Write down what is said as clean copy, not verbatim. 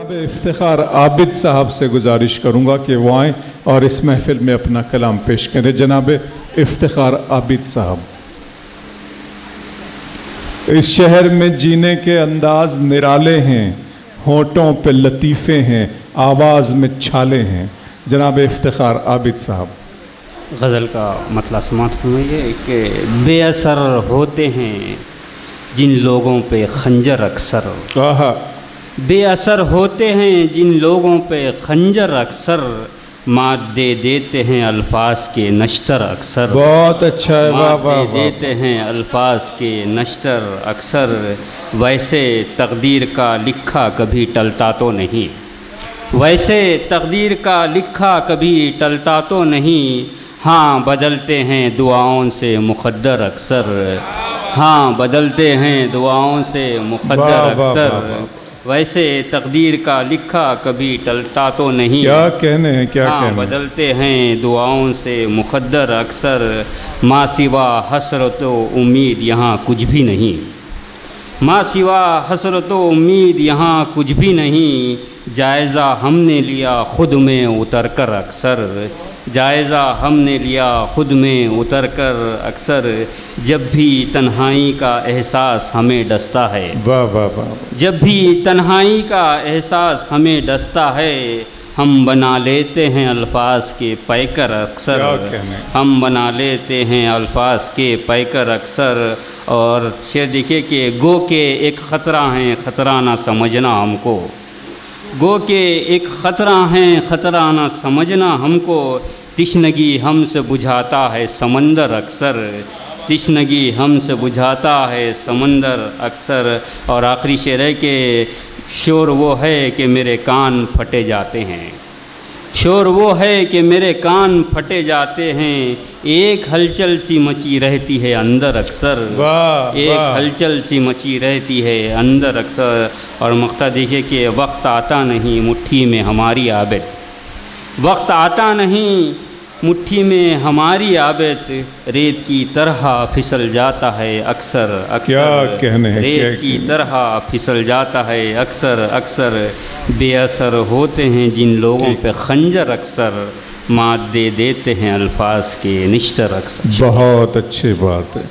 जनाब इफ्तिखार आबिद साहब से गुजारिश करूँगा कि वो आएँ और इस महफिल में अपना कलाम पेश करें। जनाब इफ्तिखार आबिद साहब। इस शहर में जीने के अंदाज निराले हैं, होंठों पे लतीफ़े हैं, आवाज़ में छाले हैं। जनाब इफ्तिखार आबिद साहब। गज़ल का मतलब समाप्त फरमाइए कि बेअसर होते हैं जिन लोगों पे खंजर अक्सर, कहा बेअसर होते हैं जिन लोगों पे खंजर अक्सर, मात दे देते हैं अल्फाज के नश्तर अक्सर। बहुत अच्छा है, वाह वाह मात वाह। दे देते हैं अल्फाज के नश्तर अक्सर, वैसे तकदीर का लिखा कभी टलता तो नहीं, वैसे तकदीर का लिखा कभी टलता तो नहीं। हाँ बदलते हैं दुआओं से मुक़द्दर अक्सर, हाँ बदलते हैं दुआओं से मुक़द्दर वाह, वाह, अक्सर, वाह, वाह। वैसे तकदीर का लिखा कभी टलता तो नहीं। क्या कहने हैं, क्या हाँ कहने हैं। बदलते हैं दुआओं से मुक़द्दर अक्सर, माँ सिवा हसरत व उम्मीद यहाँ कुछ भी नहीं, माँ सिवा हसरत व उम्मीद यहाँ कुछ भी नहीं। जायज़ा हमने लिया खुद में उतर कर अक्सर, जायज़ा हमने लिया खुद में उतर कर अक्सर, जब भी तन्हाई का एहसास हमें डसता है, वाह वाह वाह। जब भी तन्हाई का एहसास हमें डसता है, हम बना लेते हैं अल्फाज के पैकर अक्सर, क्या कहने। हम बना लेते हैं अल्फाज के पैकर अक्सर। और शेर देखिए कि गो के एक ख़तरा हैं ख़तरा ना समझना हमको, गो के एक ख़तरा हैं ख़तरा ना समझना हमको, तिश्नगी हमसे बुझाता है समंदर अक्सर, तिश्नगी हमसे बुझाता है समंदर अक्सर। और आखिरी शेर है कि शोर वो है कि मेरे कान फटे जाते हैं, शोर वो है कि मेरे कान फटे जाते हैं, एक हलचल सी मची रहती है अंदर अक्सर, वाह एक वाह। हलचल सी मची रहती है अंदर अक्सर। और मक्ता देखिए कि वक्त आता नहीं मुट्ठी में हमारी आबिद, वक्त आता नहीं मुट्ठी में हमारी आबिद, रेत की तरह फिसल जाता है अक्सर अक्सर, क्या कहने हैं, क्या रेत की कहने। तरह फिसल जाता है अक्सर अक्सर, बेअसर होते हैं जिन लोगों पे खंजर अक्सर, मात दे देते हैं अल्फाज के निश्तर अक्सर। बहुत अच्छी बात है।